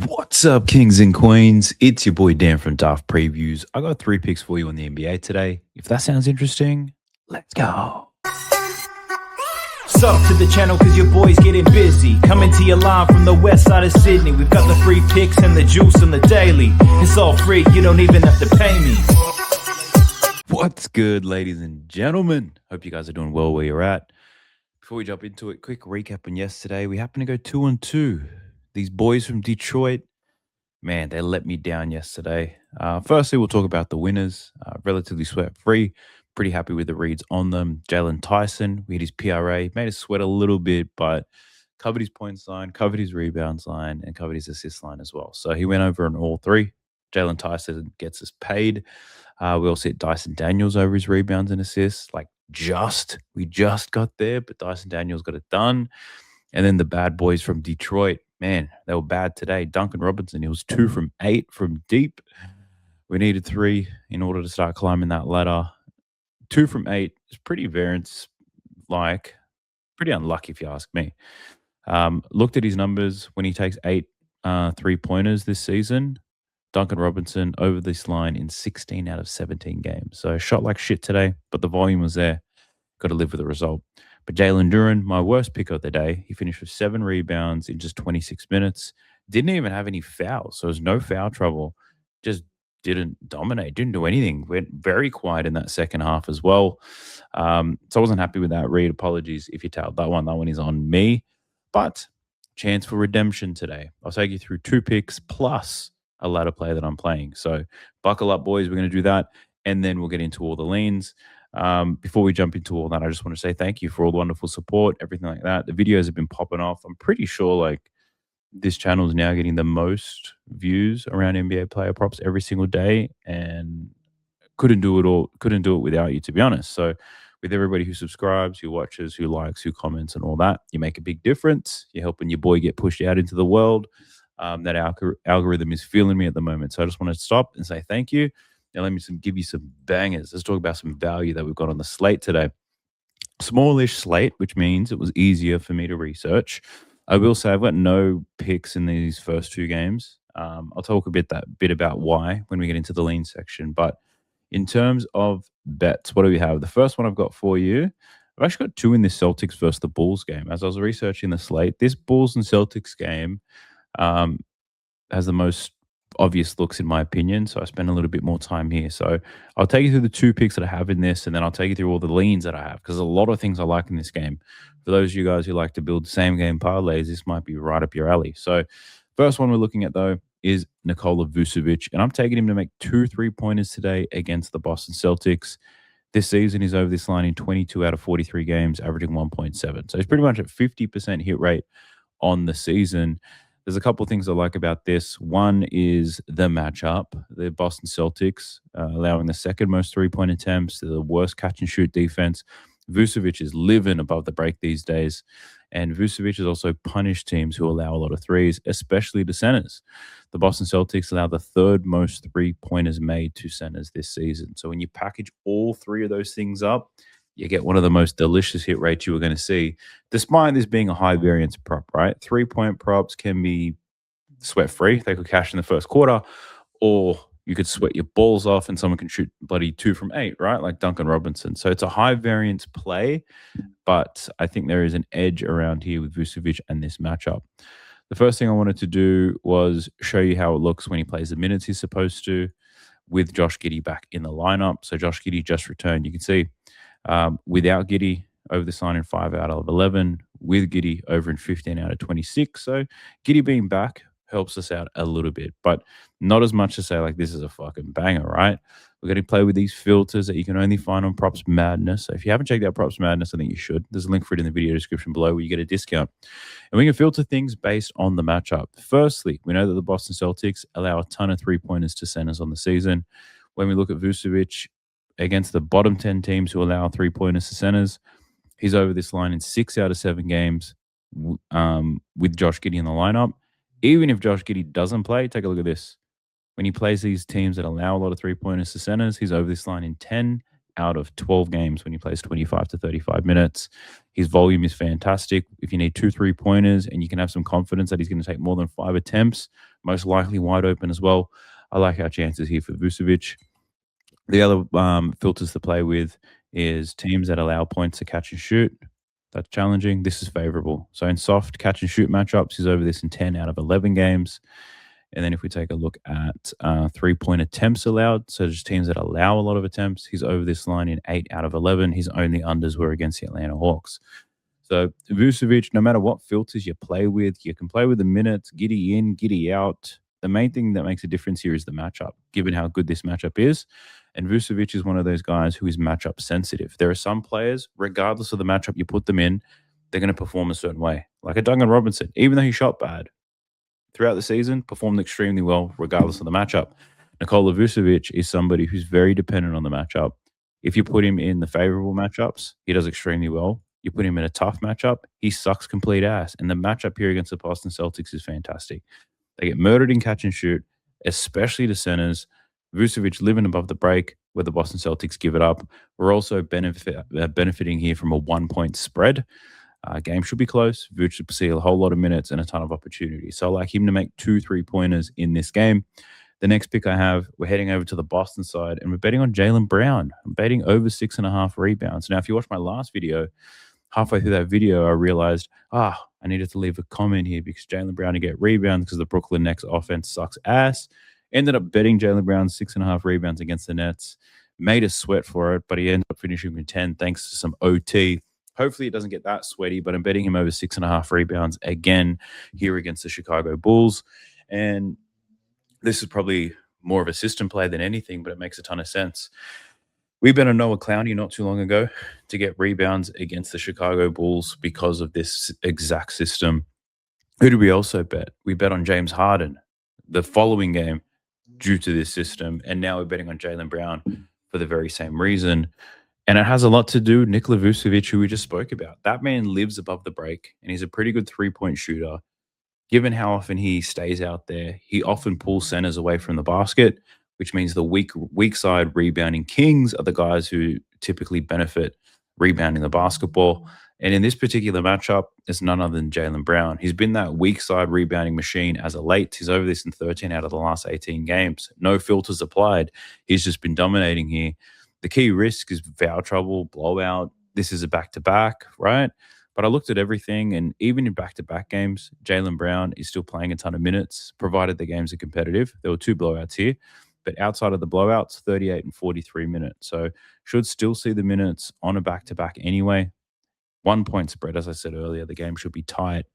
What's up, kings and queens? It's your boy Dan from Daft Previews. I got 3 picks for you on the NBA today. If that sounds interesting, let's go. Sub to the channel cause your boy's getting busy. Coming to you live from the west side of Sydney. We've got the free picks and the juice and the daily. It's all free, you don't even have to pay me. What's good, ladies and gentlemen? Hope you guys are doing well where you're at. Before we jump into it, quick recap on yesterday. We happened to go 2-2. These boys from Detroit, man, they let me down yesterday. Firstly, we'll talk about the winners. Relatively sweat-free. Pretty happy with the reads on them. Jalen Tyson, we hit his PRA. Made us sweat a little bit, but covered his points line, covered his rebounds line, and covered his assist line as well. So he went over on all three. Jalen Tyson gets us paid. We also hit Dyson Daniels over his rebounds and assists. We just got there, but Dyson Daniels got it done. And then the bad boys from Detroit, man, they were bad today. Duncan Robinson, he was 2 from 8 from deep. We needed 3 in order to start climbing that ladder. 2 from 8 is pretty variance-like. Pretty unlucky if you ask me. Looked at his numbers when he takes 8 3-pointers this season. Duncan Robinson over this line in 16 out of 17 games. So shot like shit today, but the volume was there. Got to live with the result. But Jalen Duren, my worst pick of the day, he finished with 7 rebounds in just 26 minutes. Didn't even have any fouls, so there was no foul trouble. Just didn't dominate, didn't do anything. Went very quiet in that second half as well. So I wasn't happy with that read. Apologies if you tailed that one. That one is on me. But chance for redemption today. I'll take you through 2 picks plus a ladder play that I'm playing. So buckle up, boys. We're going to do that, and then we'll get into all the leans. Before we jump into all that, I just want to say thank you for all the wonderful support, everything like that. The videos have been popping off. I'm pretty sure this channel is now getting the most views around NBA player props every single day, and couldn't do it without you, to be honest. So with everybody who subscribes, who watches, who likes, who comments and all that, you make a big difference. You're helping your boy get pushed out into the world. That algorithm is feeling me at the moment. So I just want to stop and say thank you. Now let me give you some bangers. Let's talk about some value that we've got on the slate today. Smallish slate, which means it was easier for me to research. I will say I've got no picks in these first 2 games. I'll talk a bit about why when we get into the lean section. But in terms of bets, what do we have? The first one I've got for you, I've actually got 2 in this Celtics versus the Bulls game. As I was researching the slate, this Bulls and Celtics game has the most obvious looks in my opinion, so I spend a little bit more time here. So I'll take you through the 2 picks that I have in this, and then I'll take you through all the leans that I have, because there's a lot of things I like in this game. For those of you guys who like to build same game parlays, this might be right up your alley. So first one we're looking at though is Nikola Vucevic, and I'm taking him to make 2 3-pointers today against the Boston Celtics. This season he's over this line in 22 out of 43 games, averaging 1.7. So he's pretty much at 50% hit rate on the season. There's a couple of things I like about this. One is the matchup. The Boston Celtics allowing the second most 3-point attempts, the worst catch-and-shoot defense. Vucevic is living above the break these days. And Vucevic has also punished teams who allow a lot of threes, especially to centers. The Boston Celtics allow the 3rd most 3-pointers made to centers this season. So when you package all 3 of those things up, you get one of the most delicious hit rates you are going to see, despite this being a high variance prop, right? 3-point props can be sweat-free. They could cash in the first quarter, or you could sweat your balls off and someone can shoot bloody 2 from 8, right? Like Duncan Robinson. So it's a high variance play, but I think there is an edge around here with Vucevic and this matchup. The first thing I wanted to do was show you how it looks when he plays the minutes he's supposed to, with Josh Giddey back in the lineup. So Josh Giddey just returned. You can see without Giddey over this line in 5 out of 11, with Giddey over in 15 out of 26. So Giddey being back helps us out a little bit, but not as much to say this is a fucking banger, right? We're going to play with these filters that you can only find on PropsMadness. So if you haven't checked out PropsMadness, I think you should. There's a link for it in the video description below where you get a discount. And we can filter things based on the matchup. Firstly, we know that the Boston Celtics allow a ton of 3-pointers to centers on the season. When we look at Vucevic against the bottom 10 teams who allow 3-pointers to centers, he's over this line in 6 out of 7 games with Josh Giddey in the lineup. Even if Josh Giddey doesn't play, take a look at this. When he plays these teams that allow a lot of 3-pointers to centers, he's over this line in 10 out of 12 games when he plays 25 to 35 minutes. His volume is fantastic. If you need 2 3-pointers and you can have some confidence that he's going to take more than 5 attempts, most likely wide open as well, I like our chances here for Vucevic. The other filters to play with is teams that allow points to catch and shoot. That's challenging. This is favorable. So in soft catch and shoot matchups, he's over this in 10 out of 11 games. And then if we take a look at 3-point attempts allowed, so just teams that allow a lot of attempts, he's over this line in 8 out of 11. His only unders were against the Atlanta Hawks. So Vucevic, no matter what filters you play with, you can play with the minutes, giddy in, giddy out. The main thing that makes a difference here is the matchup, given how good this matchup is. And Vucevic is one of those guys who is matchup sensitive. There are some players, regardless of the matchup you put them in, they're going to perform a certain way. Like a Duncan Robinson, even though he shot bad, throughout the season, performed extremely well, regardless of the matchup. Nikola Vucevic is somebody who's very dependent on the matchup. If you put him in the favorable matchups, he does extremely well. You put him in a tough matchup, he sucks complete ass. And the matchup here against the Boston Celtics is fantastic. They get murdered in catch and shoot, especially the centers. Vucevic living above the break, where the Boston Celtics give it up. We're also benefiting here from a 1-point spread. Game should be close. Vucevic should see a whole lot of minutes and a ton of opportunity. So I like him to make 2 3-pointers in this game. The next pick I have, we're heading over to the Boston side, and we're betting on Jaylen Brown. I'm betting over 6.5 rebounds. Now, if you watch my last video, halfway through that video, I realized, I needed to leave a comment here because Jaylen Brown to get rebounds because the Brooklyn Nets offense sucks ass. Ended up betting Jaylen Brown 6.5 rebounds against the Nets. Made us sweat for it, but he ended up finishing with 10 thanks to some OT. Hopefully it doesn't get that sweaty, but I'm betting him over 6.5 rebounds again here against the Chicago Bulls. And this is probably more of a system play than anything, but it makes a ton of sense. We bet on Noah Clowney not too long ago to get rebounds against the Chicago Bulls because of this exact system. Who did we also bet? We bet on James Harden the following game due to this system, and now we're betting on Jaylen Brown for the very same reason. And it has a lot to do with Nikola Vucevic, who we just spoke about. That man lives above the break, and he's a pretty good three-point shooter. Given how often he stays out there, he often pulls centers away from the basket, which means the weak side rebounding kings are the guys who typically benefit rebounding the basketball. And in this particular matchup, it's none other than Jaylen Brown. He's been that weak side rebounding machine as of late. He's over this in 13 out of the last 18 games. No filters applied. He's just been dominating here. The key risk is foul trouble, blowout. This is a back-to-back, right? But I looked at everything, and even in back-to-back games, Jaylen Brown is still playing a ton of minutes, provided the games are competitive. There were 2 blowouts here, but outside of the blowouts, 38 and 43 minutes. So should still see the minutes on a back-to-back anyway. 1-point spread, as I said earlier, the game should be tight.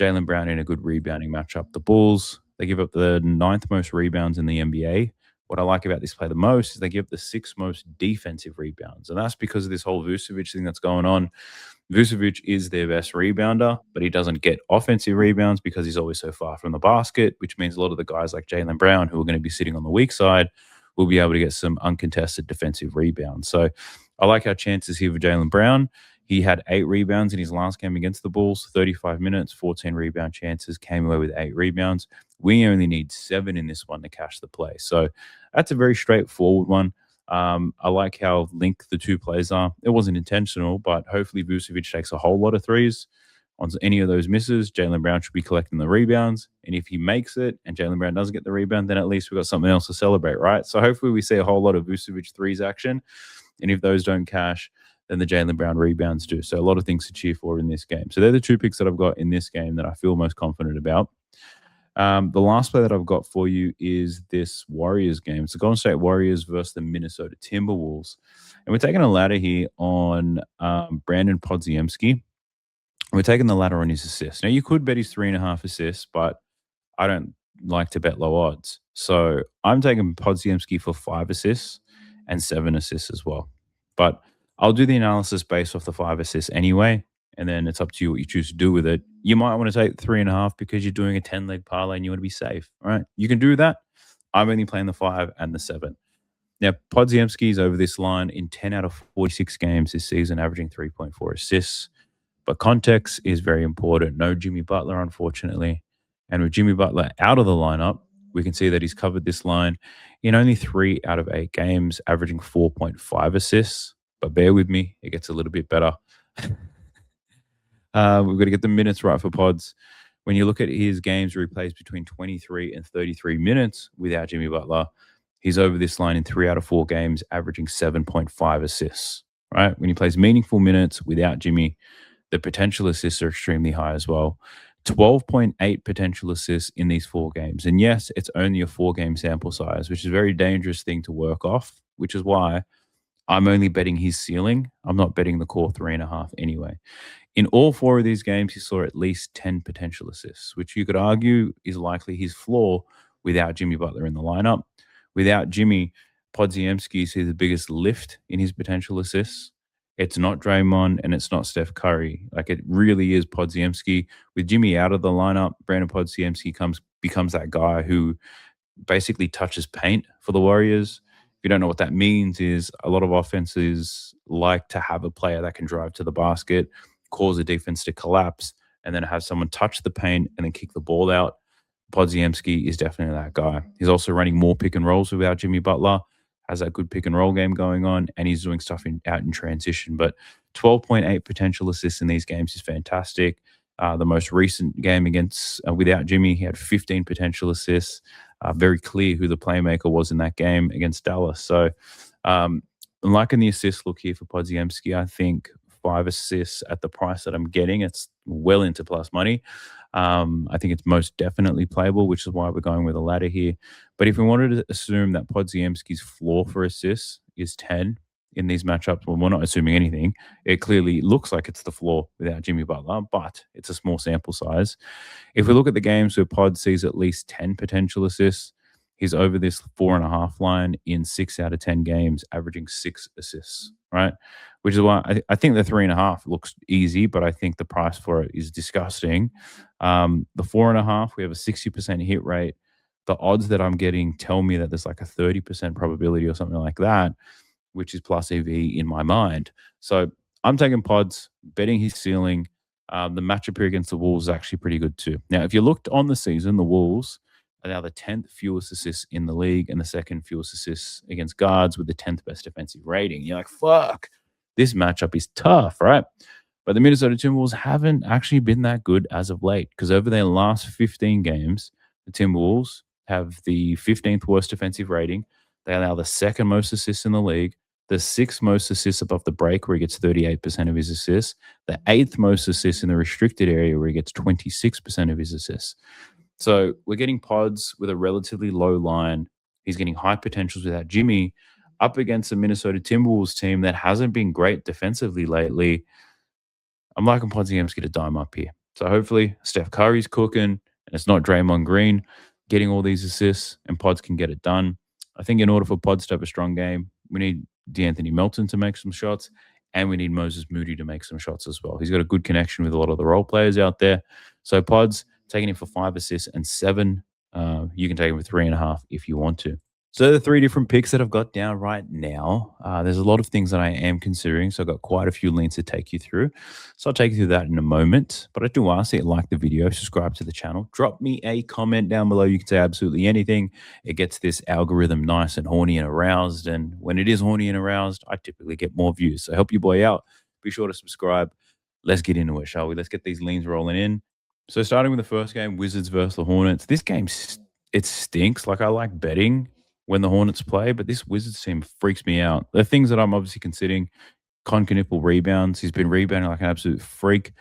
Jaylen Brown in a good rebounding matchup. The Bulls, they give up the 9th most rebounds in the NBA. What I like about this play the most is they give up the 6th most defensive rebounds. And that's because of this whole Vucevic thing that's going on. Vucevic is their best rebounder, but he doesn't get offensive rebounds because he's always so far from the basket, which means a lot of the guys like Jaylen Brown, who are going to be sitting on the weak side, will be able to get some uncontested defensive rebounds. So I like our chances here for Jaylen Brown. He had 8 rebounds in his last game against the Bulls, 35 minutes, 14 rebound chances, came away with 8 rebounds. We only need 7 in this one to cash the play. So that's a very straightforward one. I like how linked the 2 plays are. It wasn't intentional, but hopefully Vucevic takes a whole lot of threes. On any of those misses, Jaylen Brown should be collecting the rebounds. And if he makes it and Jaylen Brown doesn't get the rebound, then at least we've got something else to celebrate, right? So hopefully we see a whole lot of Vucevic threes action. And if those don't cash, then the Jaylen Brown rebounds do. So a lot of things to cheer for in this game. So they're the 2 picks that I've got in this game that I feel most confident about. The last play that I've got for you is this Warriors game. It's the Golden State Warriors versus the Minnesota Timberwolves. And we're taking a ladder here on Brandon Podziemski. We're taking the ladder on his assists. Now, you could bet his 3.5 assists, but I don't like to bet low odds. So I'm taking Podziemski for 5 assists and 7 assists as well. But I'll do the analysis based off the 5 assists anyway, and then it's up to you what you choose to do with it. You might want to take 3.5 because you're doing a 10-leg parlay and you want to be safe, right? You can do that. I'm only playing the 5 and the 7. Now, Podziemski is over this line in 10 out of 46 games this season, averaging 3.4 assists. But context is very important. No Jimmy Butler, unfortunately. And with Jimmy Butler out of the lineup, we can see that he's covered this line in only 3 out of 8 games, averaging 4.5 assists. But bear with me, it gets a little bit better. We've got to get the minutes right for Pods. When you look at his games where he plays between 23 and 33 minutes without Jimmy Butler, he's over this line in 3 out of 4 games, averaging 7.5 assists. Right? When he plays meaningful minutes without Jimmy, the potential assists are extremely high as well. 12.8 potential assists in these 4 games. And yes, it's only a 4-game sample size, which is a very dangerous thing to work off, which is why I'm only betting his ceiling. I'm not betting the core 3.5 anyway. In all 4 of these games, he saw at least 10 potential assists, which you could argue is likely his floor without Jimmy Butler in the lineup. Without Jimmy, Podziemski sees the biggest lift in his potential assists. It's not Draymond and it's not Steph Curry. Like, it really is Podziemski. With Jimmy out of the lineup, Brandon Podziemski becomes that guy who basically touches paint for the Warriors. If you don't know what that means, is a lot of offenses like to have a player that can drive to the basket, cause a defense to collapse, and then have someone touch the paint and then kick the ball out. Podziemski is definitely that guy. He's also running more pick and rolls without Jimmy Butler, has that good pick and roll game going on, and he's doing stuff out in transition. But 12.8 potential assists in these games is fantastic. The most recent game against without Jimmy, he had 15 potential assists. Very clear who the playmaker was in that game against Dallas. So, liking the assist look here for Podziemski, I think 5 assists at the price that I'm getting, it's well into plus money. I think it's most definitely playable, which is why we're going with a ladder here. But if we wanted to assume that Podziemski's floor for assists is 10 in these matchups, well, we're not assuming anything. It clearly looks like it's the floor without Jimmy Butler, but it's a small sample size. If we look at the games where Pod sees at least 10 potential assists, he's over this 4.5 line in 6 out of 10 games, averaging 6 assists, right? Which is why I think the 3.5 looks easy, but I think the price for it is disgusting. The 4.5, we have a 60% hit rate. The odds that I'm getting tell me that there's like a 30% probability or something like that, which is plus EV in my mind. So I'm taking Pods, betting his ceiling. The matchup here against the Wolves is actually pretty good too. Now, if you looked on the season, the Wolves are now the 10th fewest assists in the league and the 2nd fewest assists against guards with the 10th best defensive rating. You're like, fuck, this matchup is tough, right? But the Minnesota Timberwolves haven't actually been that good as of late, because over their last 15 games, the Timberwolves have the 15th worst defensive rating. They allow the 2nd most assists in the league, the 6th most assists above the break, where he gets 38% of his assists, the 8th most assists in the restricted area, where he gets 26% of his assists. So we're getting Pods with a relatively low line. He's getting high potentials without Jimmy up against the Minnesota Timberwolves team that hasn't been great defensively lately. I'm liking Podziemski to dime up here. So hopefully Steph Curry's cooking and it's not Draymond Green getting all these assists and Pods can get it done. I think in order for Pods to have a strong game, we need DeAnthony Melton to make some shots and we need Moses Moody to make some shots as well. He's got a good connection with a lot of the role players out there. So Pods, taking him for 5 assists and 7. You can take him for 3.5 if you want to. So the 3 different picks that I've got down right now, there's a lot of things that I am considering. So I've got quite a few links to take you through. So I'll take you through that in a moment. But I do ask that you like the video, subscribe to the channel, drop me a comment down below. You can say absolutely anything. It gets this algorithm nice and horny and aroused. And when it is horny and aroused, I typically get more views. So help your boy out. Be sure to subscribe. Let's get into it, shall we? Let's get these leans rolling in. So starting with the first game, Wizards versus the Hornets. This game, it stinks. Like, I like betting when the Hornets play, but this Wizards team freaks me out. The things that I'm obviously considering, Knipple rebounds. He's been rebounding like an absolute freak.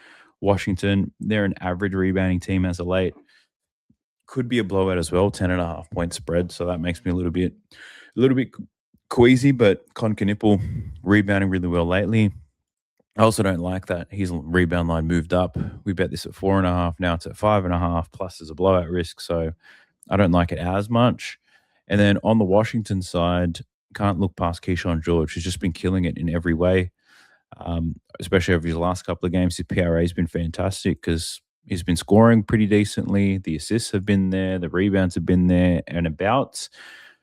Washington, they're an average rebounding team as of late. Could be a blowout as well, 10.5 point spread. So that makes me a little bit queasy, but Knipple rebounding really well lately. I also don't like that his rebound line moved up. We bet this at 4.5. Now it's at 5.5. Plus there's a blowout risk. So I don't like it as much. And then on the Washington side, can't look past Keyshawn George, who's just been killing it in every way, especially over his last couple of games. His PRA has been fantastic because he's been scoring pretty decently. The assists have been there. The rebounds have been there and about.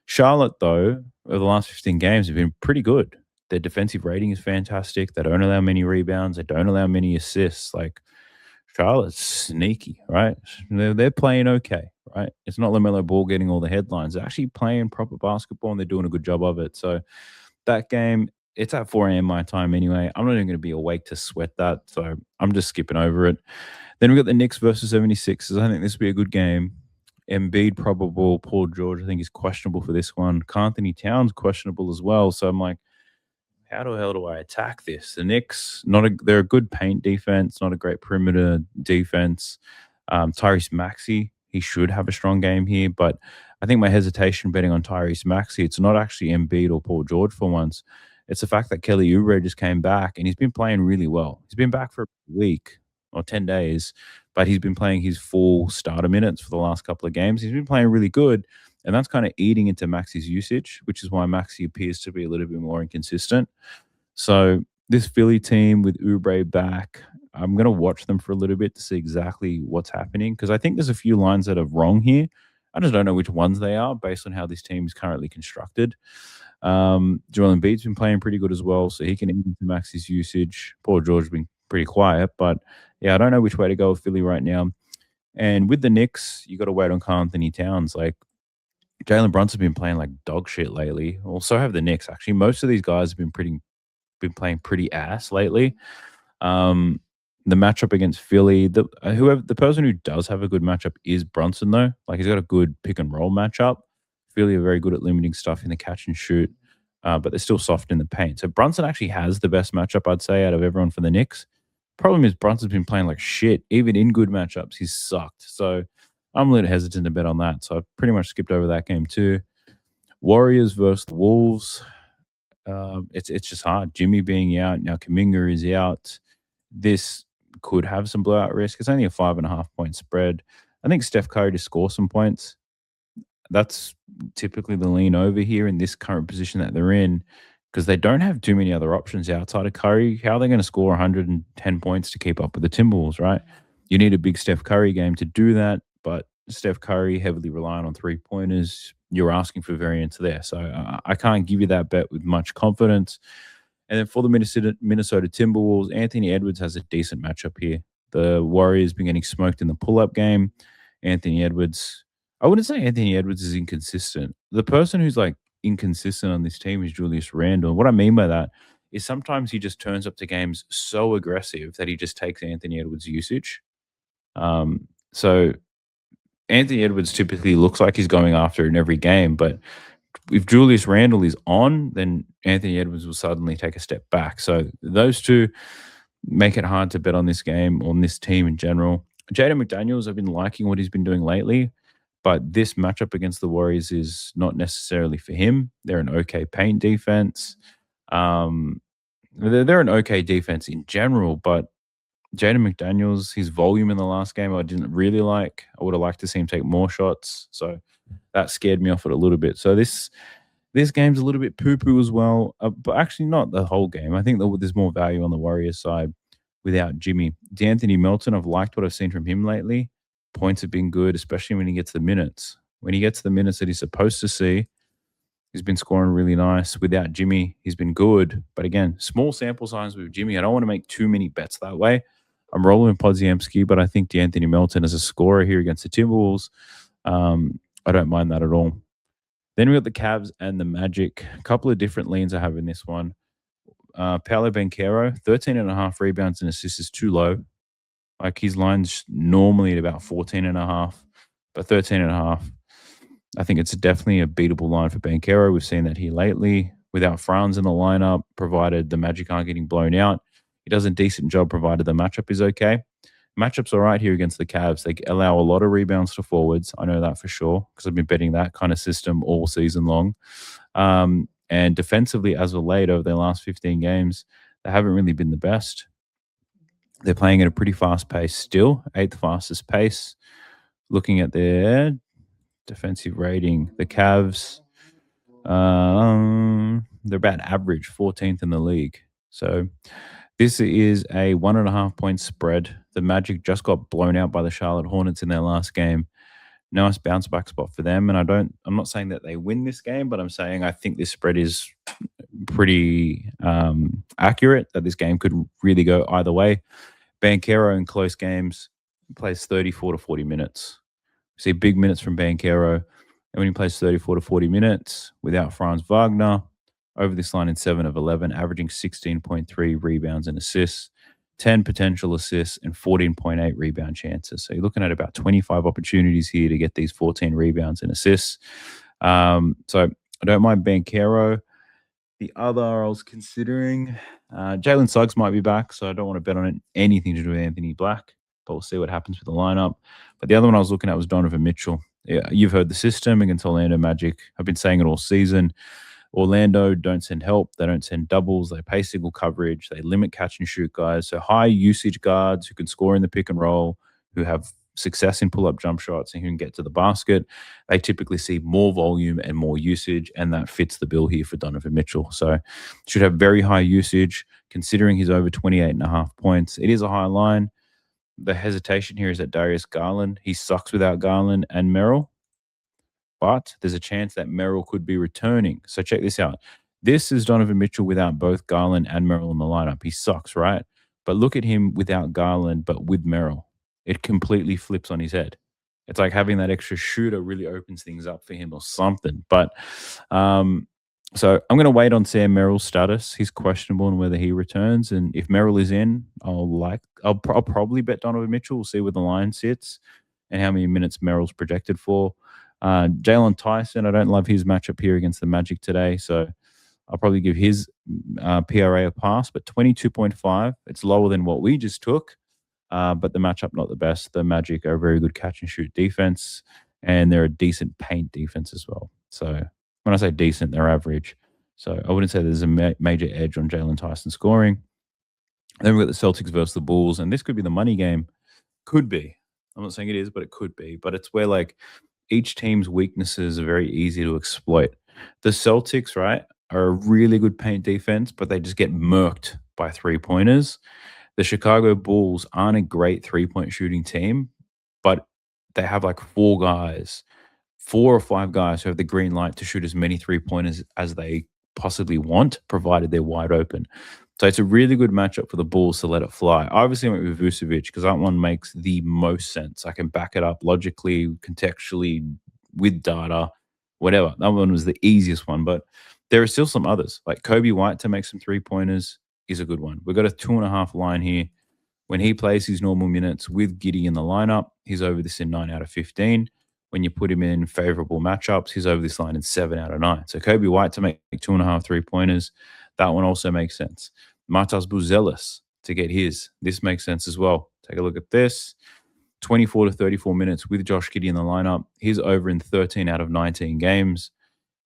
Charlotte, though, over the last 15 games have been pretty good. Their defensive rating is fantastic. They don't allow many rebounds. They don't allow many assists. Like, Charlotte's sneaky, right? They're playing okay, right? It's not LaMelo Ball getting all the headlines. They're actually playing proper basketball and they're doing a good job of it. So that game, it's at 4 a.m. my time anyway. I'm not even going to be awake to sweat that. So I'm just skipping over it. Then we got the Knicks versus 76ers. I think this will be a good game. Embiid probable. Paul George, I think, is questionable for this one. Anthony Towns questionable as well. So I'm like, how the hell do I attack this? The Knicks, they're a good paint defense, not a great perimeter defense. Tyrese Maxey, he should have a strong game here, but I think my hesitation betting on Tyrese Maxey, it's not actually Embiid or Paul George for once. It's the fact that Kelly Oubre just came back and he's been playing really well. He's been back for a week or 10 days, but he's been playing his full starter minutes for the last couple of games. He's been playing really good, and that's kind of eating into Maxey's usage, which is why Maxey appears to be a little bit more inconsistent. So this Philly team with Oubre back, I'm going to watch them for a little bit to see exactly what's happening because I think there's a few lines that are wrong here. I just don't know which ones they are based on how this team is currently constructed. Joel Embiid's been playing pretty good as well, so he can eat into Max's usage. Paul George has been pretty quiet, but yeah, I don't know which way to go with Philly right now. And with the Knicks, you got to wait on Karl Anthony Towns. Like Jalen Brunson's been playing like dog shit lately. Also have the Knicks actually. Most of these guys have been playing pretty ass lately. Um, the matchup against Philly, the person who does have a good matchup is Brunson though. Like he's got a good pick and roll matchup. Philly are very good at limiting stuff in the catch and shoot, but they're still soft in the paint. So Brunson actually has the best matchup, I'd say, out of everyone for the Knicks. Problem is Brunson's been playing like shit. Even in good matchups, he's sucked. So I'm a little hesitant to bet on that. So I've pretty much skipped over that game too. Warriors versus the Wolves. It's just hard. Jimmy being out now, Kuminga is out. This could have some blowout risk. It's only a 5.5 point spread. I think Steph Curry to score some points. That's typically the lean over here in this current position that they're in because they don't have too many other options outside of Curry. How are they going to score 110 points to keep up with the Timberwolves, right? You need a big Steph Curry game to do that, but Steph Curry heavily reliant on three-pointers. You're asking for variance there. So I can't give you that bet with much confidence. And then for the Minnesota Timberwolves, Anthony Edwards has a decent matchup here. The Warriors been getting smoked in the pull-up game. Anthony Edwards, I wouldn't say Anthony Edwards is inconsistent. The person who's like inconsistent on this team is Julius Randle. What I mean by that is sometimes he just turns up to games so aggressive that he just takes Anthony Edwards' usage. So Anthony Edwards typically looks like he's going after in every game, but if Julius Randle is on, then Anthony Edwards will suddenly take a step back. So those two make it hard to bet on this game, on this team in general. Jaden McDaniels, I've been liking what he's been doing lately, but this matchup against the Warriors is not necessarily for him. They're an okay paint defense. They're an okay defense in general, but Jaden McDaniels, his volume in the last game, I didn't really like. I would have liked to see him take more shots. So that scared me off it a little bit. So this game's a little bit poo-poo as well, but actually not the whole game. I think there's more value on the Warriors side without Jimmy. D'Anthony Melton, I've liked what I've seen from him lately. Points have been good, especially when he gets the minutes. When he gets the minutes that he's supposed to see, he's been scoring really nice. Without Jimmy, he's been good. But again, small sample size with Jimmy. I don't want to make too many bets that way. I'm rolling with Podziemski, but I think D'Anthony Melton as a scorer here against the Timberwolves, I don't mind that at all. Then we got the Cavs and the Magic. A couple of different leans I have in this one. Paolo Banchero, 13.5 rebounds and assists is too low. Like his line's normally at about 14.5, but 13.5. I think it's definitely a beatable line for Banchero. We've seen that here lately. Without Franz in the lineup, provided the Magic aren't getting blown out, he does a decent job provided the matchup is okay. Matchup's all right here against the Cavs. They allow a lot of rebounds to forwards. I know that for sure because I've been betting that kind of system all season long. And defensively, as of late, over their last 15 games, they haven't really been the best. They're playing at a pretty fast pace still, 8th fastest pace. Looking at their defensive rating, the Cavs, they're about average, 14th in the league. So this is a 1.5 point spread. The Magic just got blown out by the Charlotte Hornets in their last game. Nice bounce back spot for them. And I'm not saying that they win this game, but I'm saying I think this spread is pretty accurate, that this game could really go either way. Banchero in close games he plays 34 to 40 minutes. See big minutes from Banchero. And when he plays 34 to 40 minutes without Franz Wagner, over this line in 7 of 11, averaging 16.3 rebounds and assists, 10 potential assists, and 14.8 rebound chances. So you're looking at about 25 opportunities here to get these 14 rebounds and assists. So I don't mind Banchero. The other I was considering, Jalen Suggs might be back, so I don't want to bet on it, anything to do with Anthony Black, but we'll see what happens with the lineup. But the other one I was looking at was Donovan Mitchell. Yeah, you've heard the system against Orlando Magic. I've been saying it all season. Orlando don't send help. They don't send doubles. They pay single coverage. They limit catch and shoot guys. So high usage guards who can score in the pick and roll, who have success in pull-up jump shots and who can get to the basket, they typically see more volume and more usage, and that fits the bill here for Donovan Mitchell. So should have very high usage, considering he's over 28.5 points. It is a high line. The hesitation here is that Darius Garland, he sucks without Garland and Merrill, but there's a chance that Merrill could be returning. So check this out. This is Donovan Mitchell without both Garland and Merrill in the lineup. He sucks, right? But look at him without Garland, but with Merrill. It completely flips on his head. It's like having that extra shooter really opens things up for him or something. But so I'm going to wait on Sam Merrill's status. He's questionable on whether he returns, and if Merrill is in, I'll probably bet Donovan Mitchell. We'll see where the line sits and how many minutes Merrill's projected for. Jalen Tyson, I don't love his matchup here against the Magic today, so I'll probably give his PRA a pass. But 22.5, it's lower than what we just took. But the matchup not the best. The Magic are a very good catch and shoot defense, and they're a decent paint defense as well. So when I say decent, they're average. So I wouldn't say there's a major edge on Jalen Tyson scoring. Then we've got the Celtics versus the Bulls, and this could be the money game. Could be. I'm not saying it is, but it could be. But it's where like each team's weaknesses are very easy to exploit. The Celtics, right, are a really good paint defense, but they just get murked by three-pointers. The Chicago Bulls aren't a great three-point shooting team, but they have like 4 or 5 guys who have the green light to shoot as many three-pointers as they possibly want, provided they're wide open. So it's a really good matchup for the Bulls to let it fly. I obviously went with Vucevic because that one makes the most sense. I can back it up logically, contextually, with data, whatever. That one was the easiest one, but there are still some others. Like Kobe White to make some three-pointers is a good one. We've got a 2.5 line here. When he plays his normal minutes with Giddey in the lineup, he's over this in 9 out of 15. When you put him in favorable matchups, he's over this line in 7 out of 9. So Kobe White to make 2.5 three-pointers, that one also makes sense. Matas Buzelis to get his. This makes sense as well. Take a look at this. 24 to 34 minutes with Josh Giddey in the lineup. He's over in 13 out of 19 games.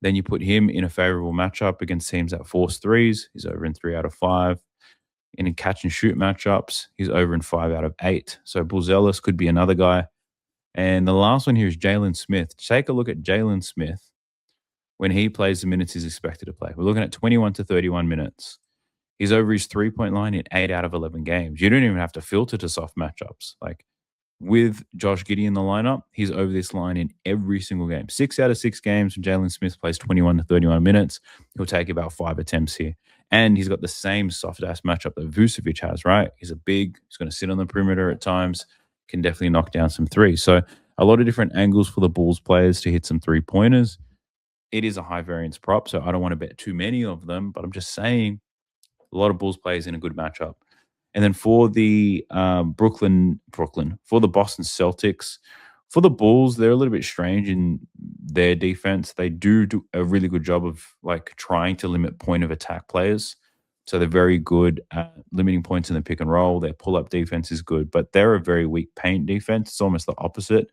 Then you put him in a favorable matchup against teams that force threes. He's over in 3 out of 5. In catch and shoot matchups, he's over in 5 out of 8. So Buzelis could be another guy. And the last one here is Jalen Smith. Take a look at Jalen Smith when he plays the minutes he's expected to play. We're looking at 21 to 31 minutes. He's over his three-point line in 8 out of 11 games. You don't even have to filter to soft matchups. Like with Josh Giddey in the lineup, he's over this line in every single game. 6 out of 6 games when Jalen Smith plays 21 to 31 minutes, he'll take about 5 attempts here. And he's got the same soft-ass matchup that Vucevic has, right? He's a big, he's going to sit on the perimeter at times, can definitely knock down some threes. So a lot of different angles for the Bulls players to hit some three-pointers. It is a high-variance prop, so I don't want to bet too many of them, but I'm just saying a lot of Bulls players in a good matchup. And then for the for the Boston Celtics, for the Bulls, they're a little bit strange in their defense. They do a really good job of like trying to limit point of attack players. So they're very good at limiting points in the pick and roll. Their pull-up defense is good, but they're a very weak paint defense. It's almost the opposite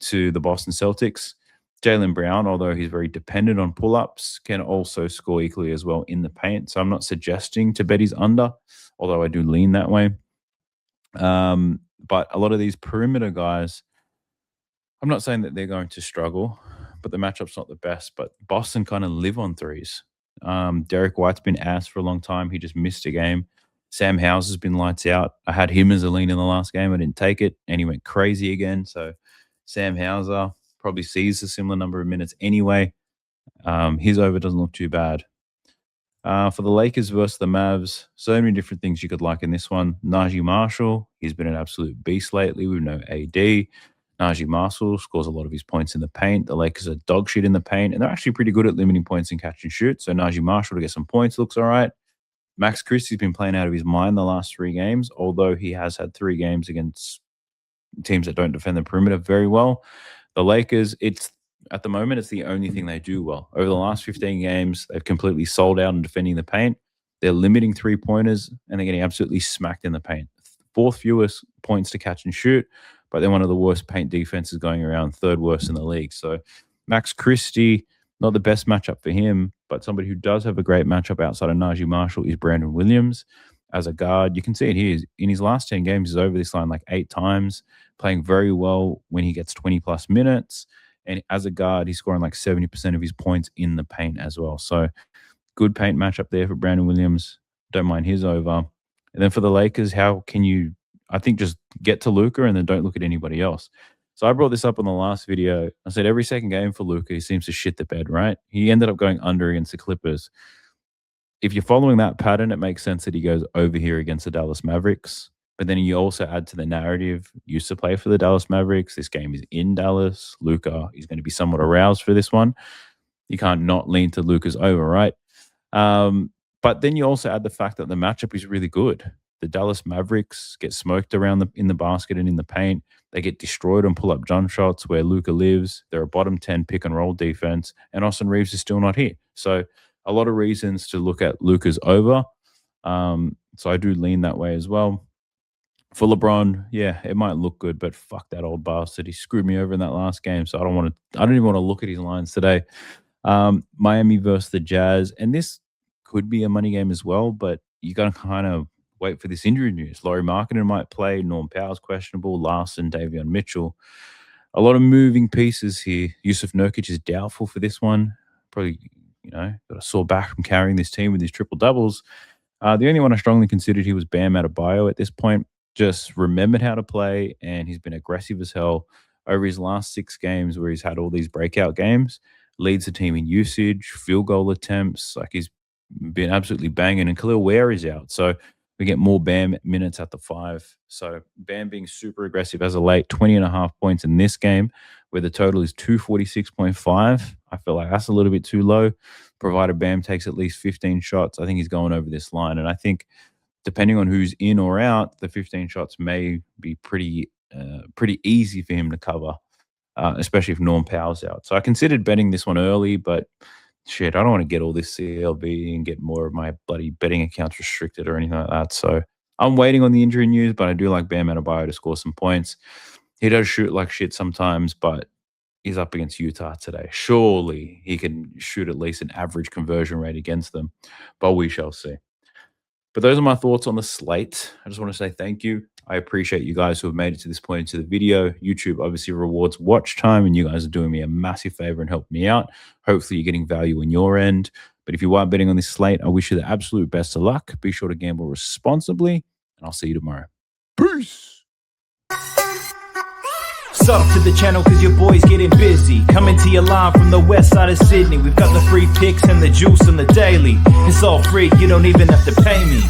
to the Boston Celtics. Jaylen Brown, although he's very dependent on pull-ups, can also score equally as well in the paint. So I'm not suggesting to bet he's under, although I do lean that way. But a lot of these perimeter guys, I'm not saying that they're going to struggle, but the matchup's not the best. But Boston kind of live on threes. Derek White's been asked for a long time. He just missed a game. Sam Howes has been lights out. I had him as a lean in the last game. I didn't take it, and he went crazy again. So Sam Hauser probably sees a similar number of minutes anyway. His over doesn't look too bad. For the Lakers versus the Mavs, so many different things you could like in this one. Najee Marshall, he's been an absolute beast lately with no AD. Najee Marshall scores a lot of his points in the paint. The Lakers are dog shit in the paint, and they're actually pretty good at limiting points in catch and shoot. So Najee Marshall to get some points looks all right. Max Christie's been playing out of his mind the last 3 games, although he has had 3 games against teams that don't defend the perimeter very well. The Lakers, at the moment, it's the only thing they do well. Over the last 15 games, they've completely sold out on defending the paint. They're limiting 3-pointers, and they're getting absolutely smacked in the paint. 4th fewest points to catch and shoot, but they're one of the worst paint defenses going around, 3rd worst in the league. So Max Christie, not the best matchup for him, but somebody who does have a great matchup outside of Najee Marshall is Brandon Williams as a guard. You can see it here. In his last 10 games, he's over this line like 8 times, playing very well when he gets 20-plus minutes. And as a guard, he's scoring like 70% of his points in the paint as well. So good paint matchup there for Brandon Williams. Don't mind his over. And then for the Lakers, how can you, I think, just get to Luka and then don't look at anybody else. So I brought this up on the last video. I said every second game for Luka, he seems to shit the bed, right? He ended up going under against the Clippers. If you're following that pattern, it makes sense that he goes over here against the Dallas Mavericks. But then you also add to the narrative, used to play for the Dallas Mavericks. This game is in Dallas. Luka is going to be somewhat aroused for this one. You can't not lean to Luka's over, right? But then you also add the fact that the matchup is really good. The Dallas Mavericks get smoked around in the basket and in the paint. They get destroyed on pull-up jump shots where Luka lives. They're a bottom 10 pick-and-roll defense, and Austin Reeves is still not here. So a lot of reasons to look at Luka's over. So I do lean that way as well. For LeBron, yeah, it might look good, but fuck that old bastard. He screwed me over in that last game, so I don't even want to look at his lines today. Miami versus the Jazz, and this could be a money game as well, but you got to kind of wait for this injury news. Lauri Markkanen might play, Norm Powell's questionable, Larson, Davion Mitchell. A lot of moving pieces here. Yusuf Nurkic is doubtful for this one. Probably, got a sore back from carrying this team with his triple doubles. The only one I strongly considered here was Bam Adebayo at this point. Just remembered how to play, and he's been aggressive as hell over his last 6 games where he's had all these breakout games. Leads the team in usage, field goal attempts. Like, he's been absolutely banging, and Khalil Ware is out. So we get more Bam minutes at the 5. So Bam being super aggressive as a late, 20.5 points in this game, where the total is 246.5. I feel like that's a little bit too low. Provided Bam takes at least 15 shots, I think he's going over this line. And I think depending on who's in or out, the 15 shots may be pretty easy for him to cover, especially if Norm Powell's out. So I considered betting this one early, but shit, I don't want to get all this CLB and get more of my bloody betting accounts restricted or anything like that. So I'm waiting on the injury news, but I do like Bam Adebayo to score some points. He does shoot like shit sometimes, but he's up against Utah today. Surely he can shoot at least an average conversion rate against them, but we shall see. But those are my thoughts on the slate. I just want to say thank you. I appreciate you guys who have made it to this point into the video. YouTube obviously rewards watch time, and you guys are doing me a massive favor and helping me out. Hopefully you're getting value on your end. But if you are betting on this slate, I wish you the absolute best of luck. Be sure to gamble responsibly, and I'll see you tomorrow. Peace! Sub to the channel cause your boy's getting busy. Coming to your line from the west side of Sydney. We've got the free picks and the juice on the daily. It's all free, you don't even have to pay me.